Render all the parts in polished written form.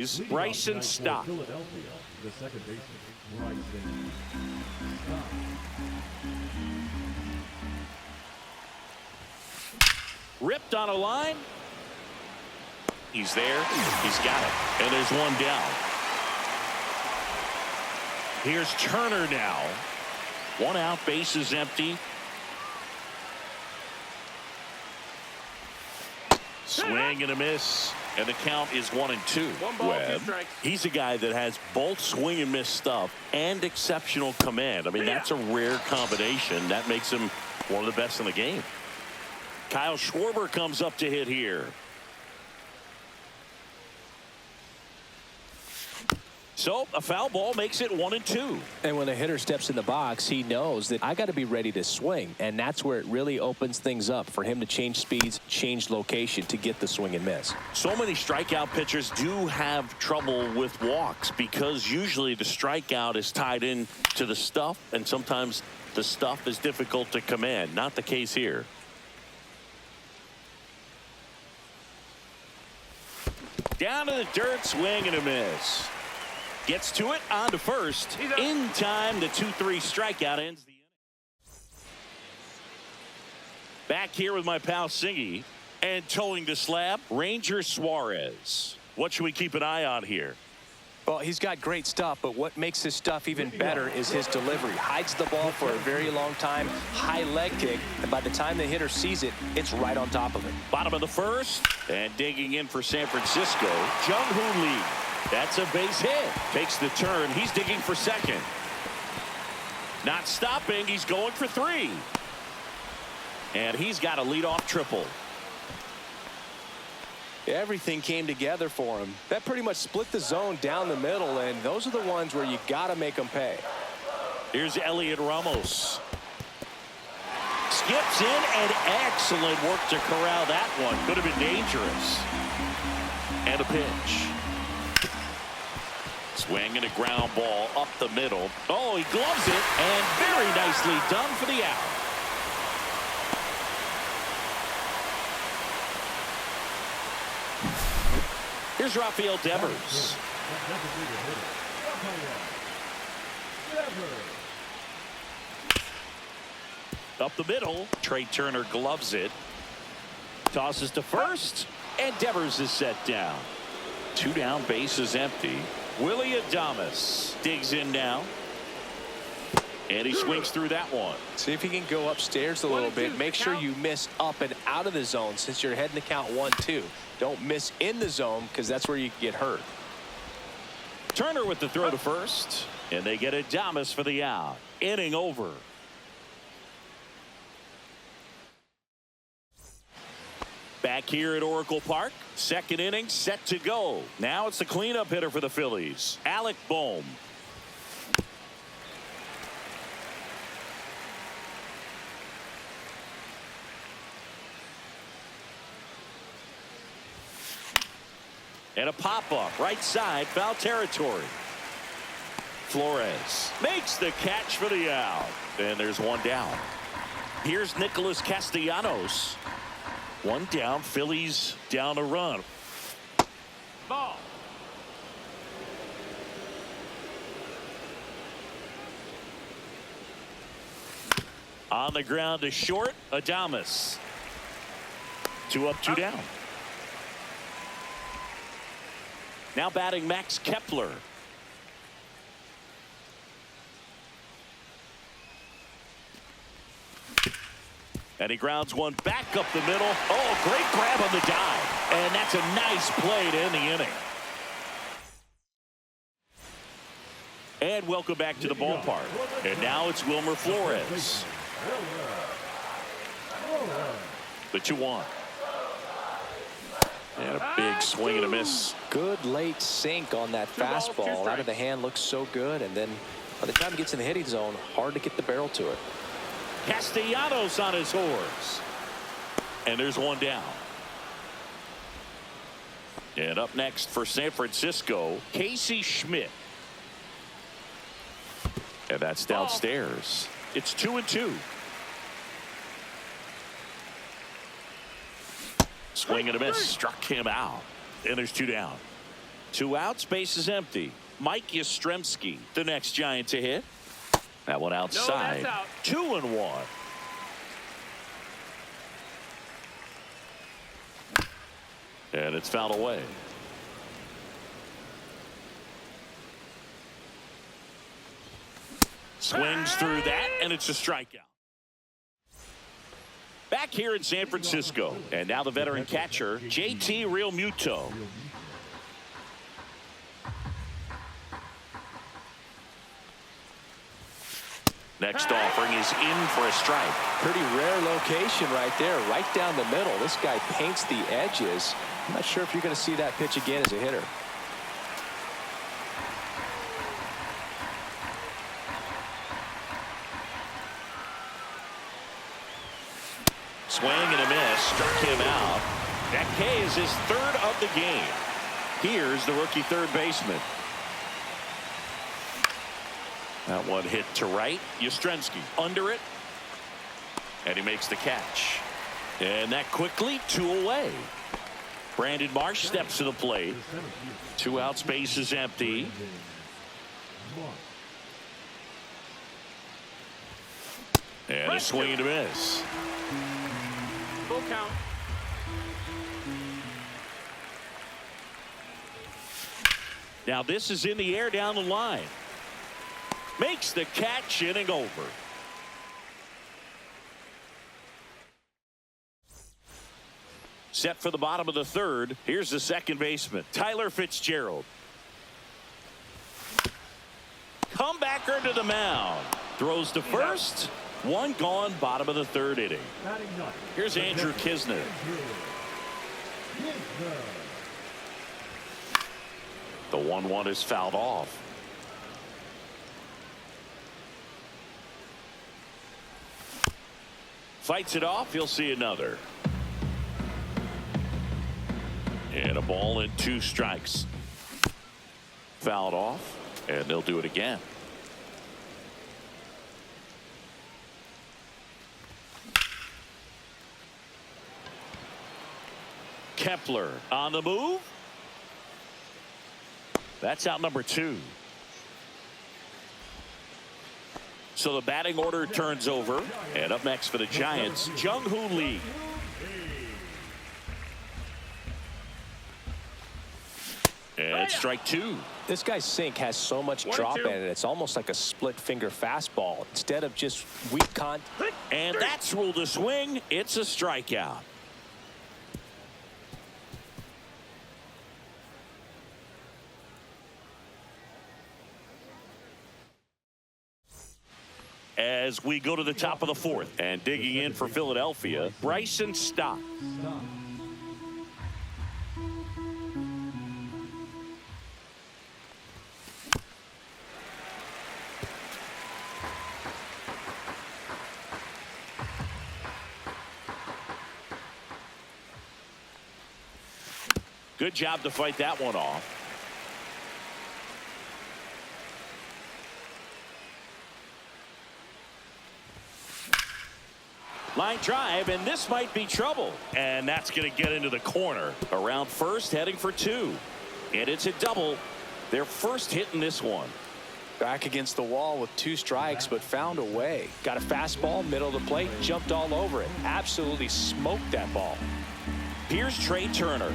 is Bryson Stott. Philadelphia, the second baseman, Bryson Stott. Ripped on a line. He's there. He's got it. And there's one down. Here's Turner now. One out, base is empty. Swing and a miss. And the count is 1-2. Webb, he's a guy that has both swing and miss stuff and exceptional command. I mean, that's a rare combination. That makes him one of the best in the game. Kyle Schwarber comes up to hit here. So a foul ball makes it 1-2. And when a hitter steps in the box, he knows that I got to be ready to swing. And that's where it really opens things up for him to change speeds, change location to get the swing and miss. So many strikeout pitchers do have trouble with walks because usually the strikeout is tied in to the stuff, and sometimes the stuff is difficult to command. Not the case here. Down to the dirt, swing and a miss. Gets to it, on to first. In time, the 2-3 strikeout ends the inning. Back here with my pal Singy, and towing the slab, Ranger Suarez. What should we keep an eye on here? Well, he's got great stuff, but what makes his stuff even better is his delivery. Hides the ball for a very long time, high leg kick, and by the time the hitter sees it, it's right on top of it. Bottom of the first, and digging in for San Francisco, Jung-Hoo Lee. That's a base hit. Takes the turn. He's digging for second. Not stopping. He's going for 3. And he's got a leadoff triple. Everything came together for him. That pretty much split the zone down the middle, and those are the ones where you got to make them pay. Here's Elliot Ramos. Skips in, and excellent work to corral that one. Could have been dangerous. And a pitch. Swing and a ground ball up the middle. Oh, he gloves it, and very nicely done for the out. Here's Rafael Devers. Up the middle, Trey Turner gloves it. Tosses to first, and Devers is set down. 2 down, base is empty. Willie Adames digs in now. And he swings through that one. See if he can go upstairs a little bit. Make sure you miss up and out of the zone since you're heading to count 1-2. Don't miss in the zone because that's where you get hurt. Turner with the throw to first. And they get Adames for the out. Inning over. Back here at Oracle Park. Second inning set to go. Now it's the cleanup hitter for the Phillies, Alec Bohm. And a pop-up right side, foul territory. Flores makes the catch for the out. And there's one down. Here's Nicholas Castellanos. One down, Phillies down a run. Ball. On the ground to short, Adames. 2 up, 2 down. Now batting Max Kepler. And he grounds one back up the middle. Oh, great grab on the dive. And that's a nice play to end the inning. And welcome back to the ballpark. And now it's Wilmer Flores. The 2-1. And a big swing and a miss. Good late sink on that fastball. Out of the hand looks so good. And then by the time it gets in the hitting zone, hard to get the barrel to it. Castellanos on his horse. And there's one down. And up next for San Francisco, Casey Schmidt. And that's downstairs. It's 2-2. Swing and a miss. Struck him out. And there's 2 down. 2 outs, base is empty. Mike Yastrzemski, the next Giant to hit. That one outside. 2-1. And it's fouled away. Swings through that, and it's a strikeout. Back here in San Francisco, and now the veteran catcher, JT Realmuto. Next offering is in for a strike. Pretty rare location right there, right down the middle. This guy paints the edges. I'm not sure if you're going to see that pitch again as a hitter. Swing and a miss, struck him out. That K is his 3rd of the game. Here's the rookie third baseman. That one hit to right. Yastrzemski under it. And he makes the catch. And that quickly 2 away. Brandon Marsh steps to the plate. 2 outs, base is empty. And a swing and a miss. Full count. Now this is in the air down the line. Makes the catch, inning over. Set for the bottom of the 3rd. Here's the second baseman, Tyler Fitzgerald. Comebacker to the mound. Throws to first. 1 gone, bottom of the 3rd inning. Here's Andrew Kisner. The 1-1 is fouled off. Fights it off. You'll see another. And a ball and 2 strikes. Fouled off. And they'll do it again. Kepler on the move. That's out number 2. So the batting order turns over. And up next for the Giants, Jung-Hoo Lee. And it's strike 2. This guy's sink has so much drop in it. It's almost like a split finger fastball instead of just weak contact. And that's ruled a swing. It's a strikeout. As we go to the top of the 4th, and digging in for Philadelphia, Bryson Stott. Good job to fight that one off. Line drive, and this might be trouble. And that's going to get into the corner. Around first, heading for 2. And it's a double. Their first hit in this one. Back against the wall with 2 strikes, but found a way. Got a fastball, middle of the plate, jumped all over it. Absolutely smoked that ball. Here's Trey Turner.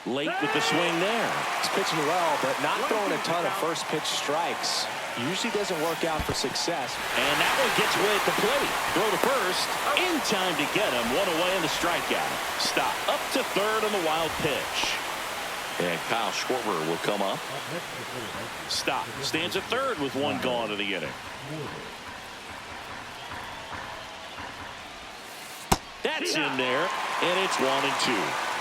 Late with the swing there. He's pitching well, but not throwing a ton of first pitch strikes. Usually doesn't work out for success. And that one gets away at the plate. Throw to first. In time to get him. 1 away in the strikeout. Stop. Up to 3rd on the wild pitch. And Kyle Schwarber will come up. Stop. Stands at 3rd with 1 gone to the inning. That's in there. And it's 1-2.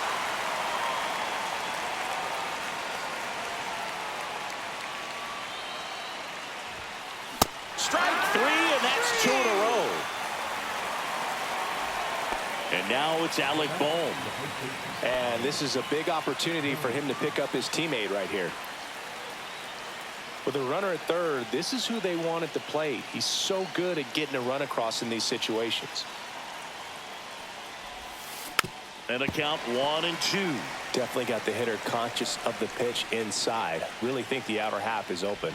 Strike 3, and that's 2 in a row. And now it's Alec Bohm. And this is a big opportunity for him to pick up his teammate right here. With a runner at 3rd, this is who they want at the plate. He's so good at getting a run across in these situations. And a count 1-2. Definitely got the hitter conscious of the pitch inside. Really think the outer half is open.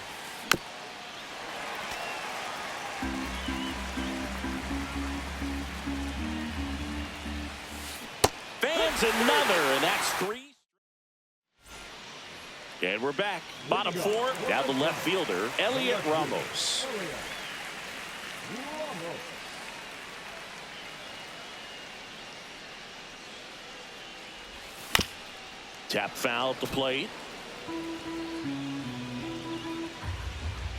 Fans another, and that's 3. And we're back. Bottom 4. Now the left fielder, Elliot Ramos. Tap foul at the plate.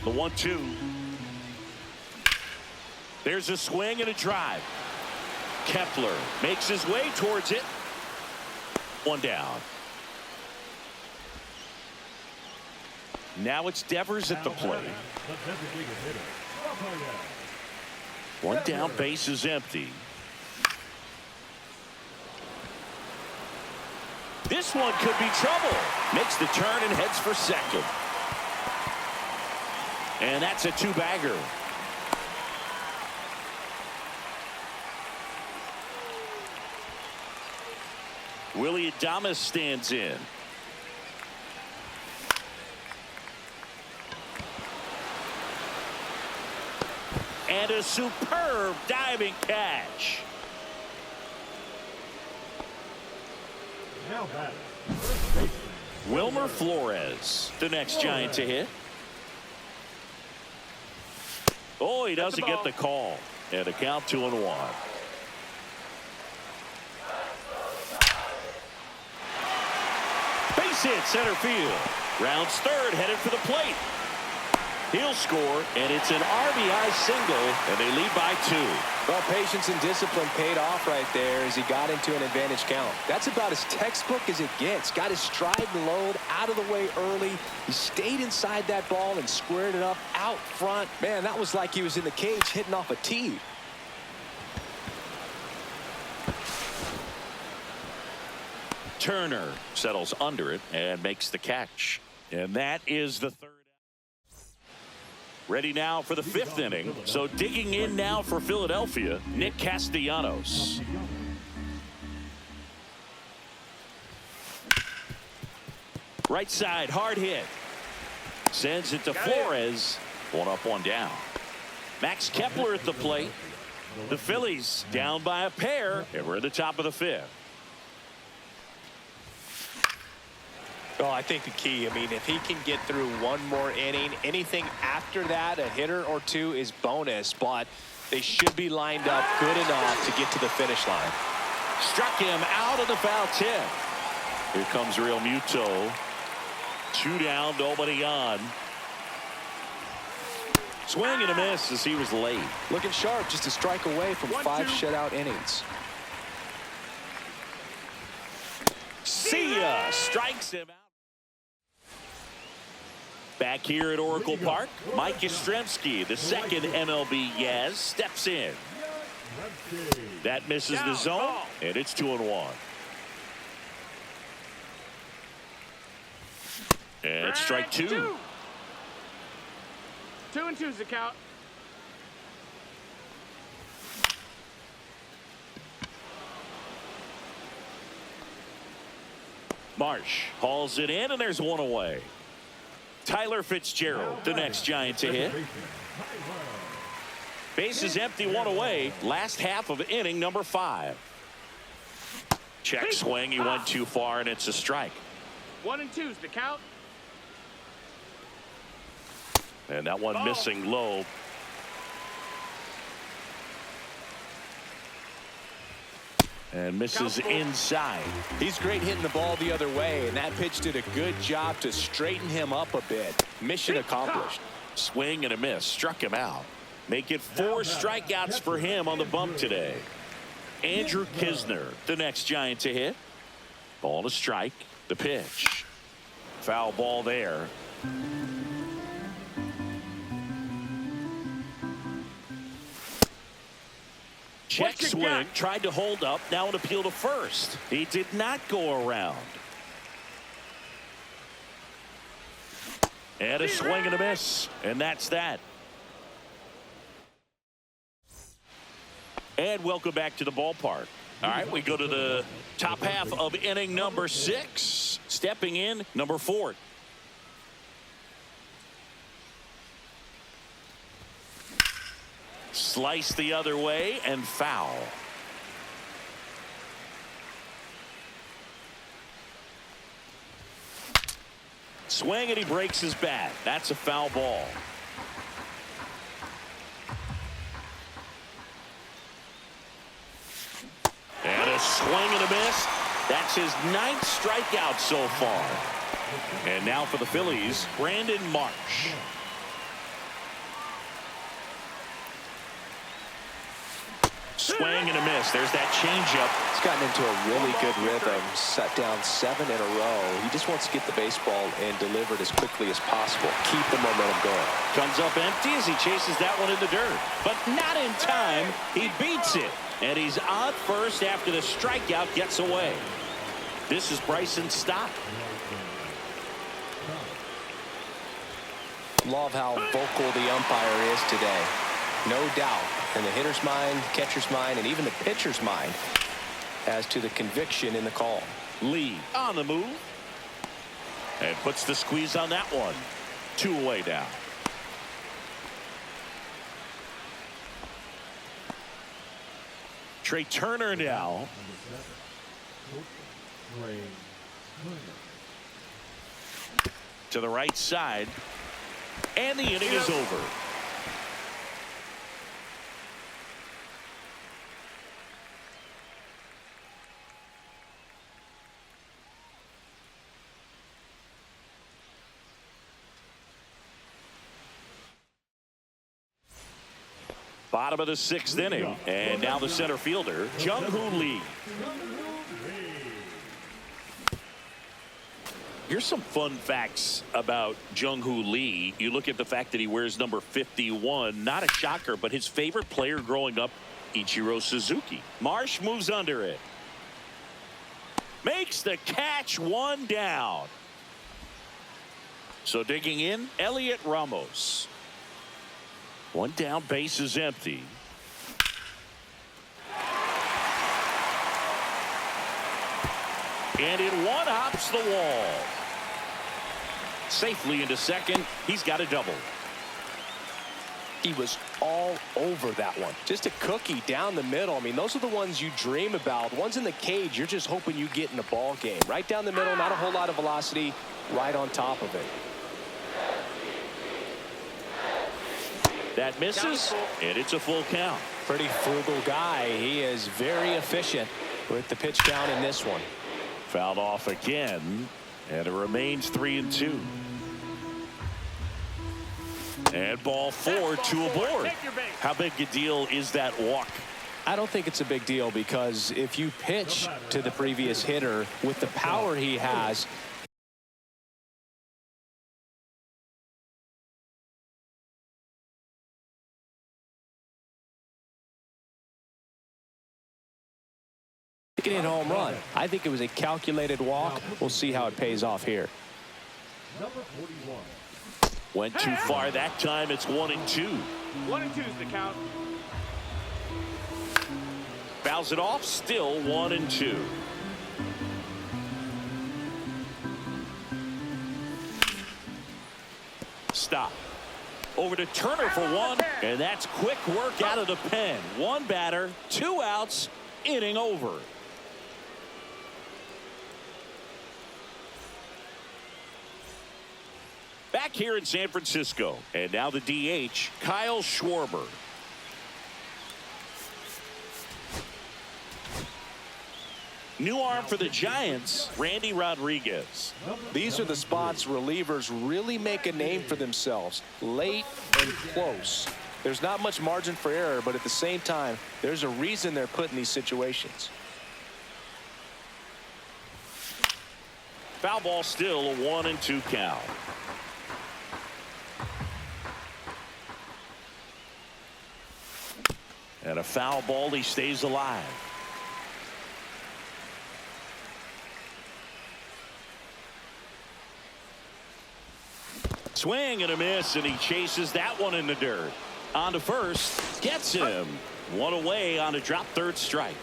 The 1-2. There's a swing and a drive. Kepler makes his way towards it. One down. Now it's Devers at the plate. One down, base is empty. This one could be trouble. Makes the turn and heads for second. And that's a 2-bagger. Willie Adames stands in. And a superb diving catch. Now batting, first baseman. Wilmer Flores, the next Giant to hit. Oh, he doesn't get the call. And a count 2-1. Base hit center field. Rounds third, headed for the plate. He'll score, and it's an RBI single, and they lead by 2. Well, patience and discipline paid off right there as he got into an advantage count. That's about as textbook as it gets. Got his stride and load out of the way early. He stayed inside that ball and squared it up out front. Man, that was like he was in the cage hitting off a tee. Turner settles under it and makes the catch. And that is the third. Ready now for the 5th inning. So digging in now for Philadelphia, Nick Castellanos. Right side, hard hit. Sends it to Flores. 1 up, 1 down. Max Kepler at the plate. The Phillies down by a pair, and we're at the top of the 5th. Well, I think the key, if he can get through one more inning, anything after that, a hitter or two is bonus, but they should be lined up good enough to get to the finish line. Struck him out of the foul tip. Here comes Real Muto. 2 down, nobody on. Swing and a miss as he was late. Looking sharp, just a strike away from 5 shutout innings. See ya! Strikes him out. Back here at Oracle Park, Mike Yastrzemski, the second MLB Yaz, steps in. That misses the zone, and it's 2-1. And strike 2. 2-2's the count. Marsh hauls it in, and there's 1 away. Tyler Fitzgerald, the next Giant to hit. Base is empty, 1 away. Last half of inning number 5. Check swing. He went too far, and it's a strike. 1-2's the count. And that one missing low. And misses inside. He's great hitting the ball the other way, and that pitch did a good job to straighten him up a bit. Mission accomplished. Swing and a miss. Struck him out. Make it 4 strikeouts for him on the bump today. Andrew Kisner, the next Giant to hit. Ball to strike. The pitch. Foul ball there. Check swing, tried to hold up, now an appeal to first. He did not go around. And a swing and a miss, and that's that. And welcome back to the ballpark. All right, we go to the top half of inning number 6. Stepping in, number 4. Slice the other way and foul. Swing and he breaks his bat. That's a foul ball. And a swing and a miss. That's his 9th strikeout so far. And now for the Phillies, Brandon Marsh. Swing and a miss. There's that changeup. He's gotten into a really good rhythm. Set down 7 in a row. He just wants to get the baseball and deliver it as quickly as possible. Keep the momentum going. Comes up empty as he chases that one in the dirt. But not in time. He beats it. And he's on first after the strikeout gets away. This is Bryson Stott. Love how vocal the umpire is today. No doubt in the hitter's mind, catcher's mind, and even the pitcher's mind as to the conviction in the call. Lee on the move. And puts the squeeze on that one. 2 away now. Trey Turner now. To the right side. And the inning is over. Bottom of the 6th inning. And now the center fielder, Jung-Hoo Lee. Here's some fun facts about Jung-Hoo Lee. You look at the fact that he wears number 51. Not a shocker, but his favorite player growing up, Ichiro Suzuki. Marsh moves under it. Makes the catch, 1 down. So digging in, Elliot Ramos. 1 down, base is empty. And it one-hops the wall. Safely into second. He's got a double. He was all over that one. Just a cookie down the middle. I mean, those are the ones you dream about. Ones in the cage, you're just hoping you get in a ball game. Right down the middle, not a whole lot of velocity, right on top of it. That misses, and it's a full count. Pretty frugal guy. He is very efficient with the pitch count in this one. Fouled off again, and it remains 3-2. And ball 4, 2 aboard. How big a deal is that walk? I don't think it's a big deal, because if you pitch to the previous hitter with the power he has, he can hit a home run. I think it was a calculated walk. We'll see how it pays off here. Number 41. Went too far that time. It's 1-2. 1-2 is the count. Fouls it off. Still 1-2. Stop. Over to Turner for 1. And that's quick work out of the pen. 1 batter, 2 outs. Inning over. Back here in San Francisco. And now the DH, Kyle Schwarber. New arm for the Giants, Randy Rodriguez. These are the spots relievers really make a name for themselves. Late and close. There's not much margin for error, but at the same time, there's a reason they're put in these situations. Foul ball, still a 1-2 count. And a foul ball, he stays alive. Swing and a miss, and he chases that one in the dirt. On to first, gets him. 1 away on a drop, 3rd strike.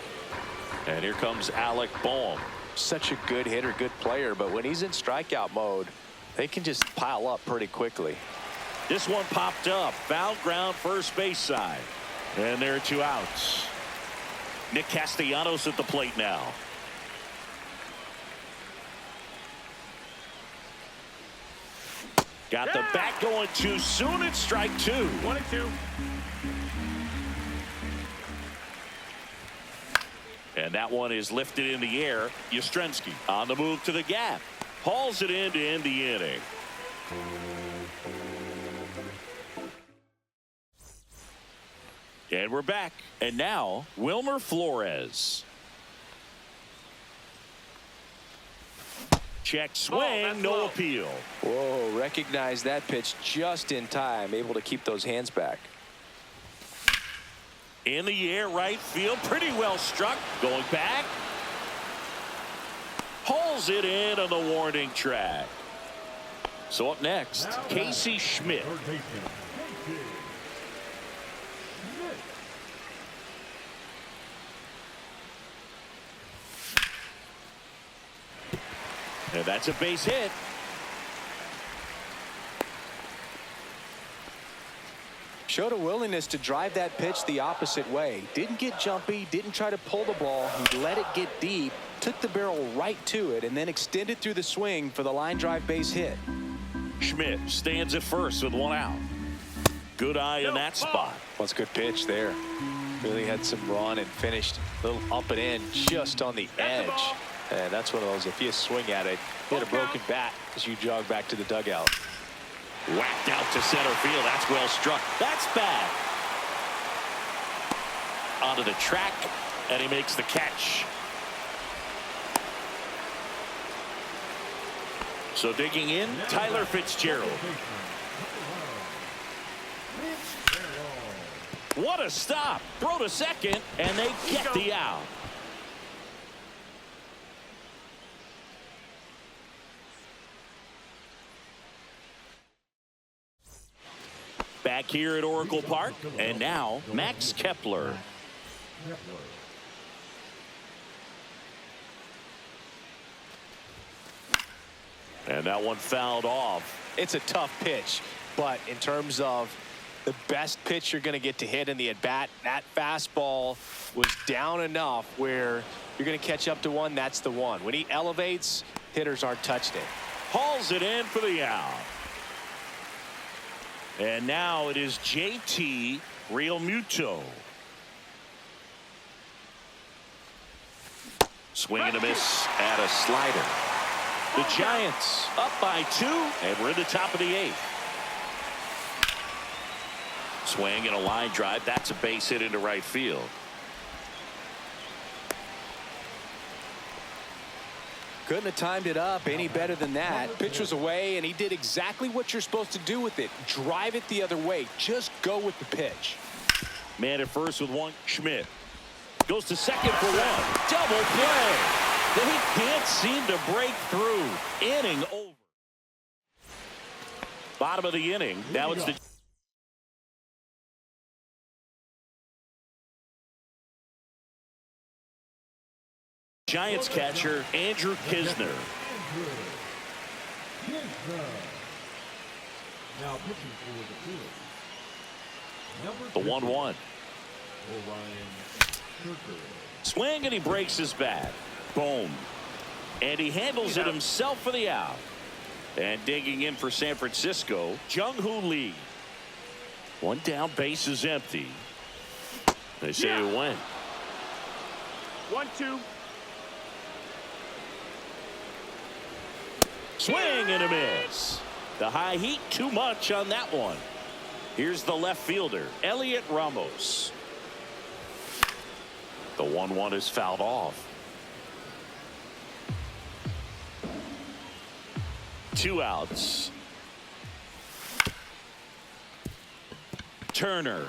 And here comes Alec Boehm. Such a good hitter, good player, but when he's in strikeout mode, they can just pile up pretty quickly. This one popped up. Foul ground, first base side. And there are 2 outs. Nick Castellanos at the plate now. Got the bat going too soon. It's strike 2. 1-2. And that one is lifted in the air. Yastrzemski on the move to the gap. Hauls it in to end the inning. And we're back. And now, Wilmer Flores. Check swing, no appeal. Whoa, recognize that pitch just in time, able to keep those hands back. In the air, right field, pretty well struck. Going back. Hauls it in on the warning track. So up next, Casey Schmidt. Third baseman, Casey Schmidt. And that's a base hit. Showed a willingness to drive that pitch the opposite way. Didn't get jumpy, didn't try to pull the ball. He let it get deep, took the barrel right to it, and then extended through the swing for the line drive base hit. Schmidt stands at first with 1 out. Good eye in that spot. Well, it's a good pitch there. Really had some run and finished a little up and in just on the edge. And that's one of those, if you swing at it, hit a broken bat as you jog back to the dugout. Whacked out to center field. That's well struck. That's bad. Onto the track, and he makes the catch. So digging in, Tyler Fitzgerald. What a stop. Throw to second, and they get the out. Back here at Oracle Park, and now Max Kepler. And that one fouled off. It's a tough pitch, but in terms of the best pitch you're going to get to hit in the at-bat, that fastball was down enough where you're going to catch up to one. That's the one. When he elevates, hitters aren't touched it. Hauls it in for the out. And now it is JT Realmuto. Swing and a miss at a slider. The Giants up by 2, and we're in the top of the 8th. Swing and a line drive. That's a base hit into right field. Couldn't have timed it up any better than that. Pitch was away, and he did exactly what you're supposed to do with it. Drive it the other way. Just go with the pitch. Man at first with 1. Schmidt goes to second for 1. Double play. They can't seem to break through. Inning over. Bottom of the inning. Now it's the Giants catcher, Andrew Kisner. Now pitching for the Phillies. The 1-1. Orion Kirker. Swing, and he breaks his bat. Boom. And he handles it himself for the out. And digging in for San Francisco, Jung-Hoo Lee. 1 down, base is empty. They say it went. 1-2. Swing and a miss. The high heat, too much on that one. Here's the left fielder, Elliot Ramos. The 1-1 is fouled off. 2 outs. Turner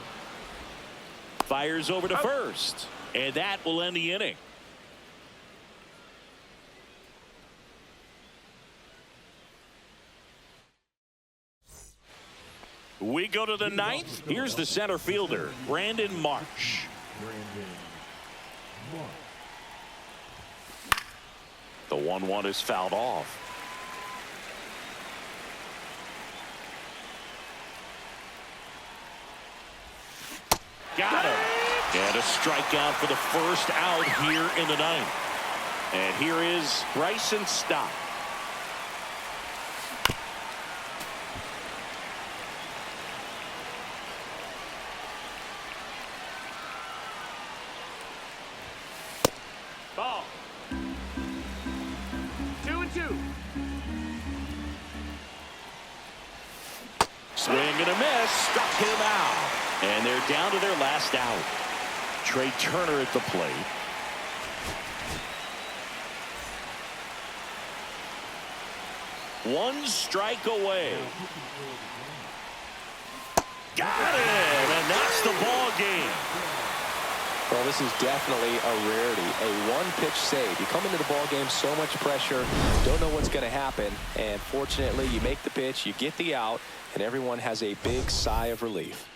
fires over to first, and that will end the inning. We go to the 9th. Here's the center fielder, Brandon Marsh. Brandon Marsh. 1-1 is fouled off. Got him. And a strikeout for the first out here in the ninth. And here is Bryson Stott. Ball. 2-2. Swing and a miss. Struck him out. And they're down to their last out. Trey Turner at the plate. One strike away. Got it. And that's the ball game. Well, this is definitely a rarity, a one-pitch save. You come into the ball game, so much pressure, don't know what's going to happen, and fortunately, you make the pitch, you get the out, and everyone has a big sigh of relief.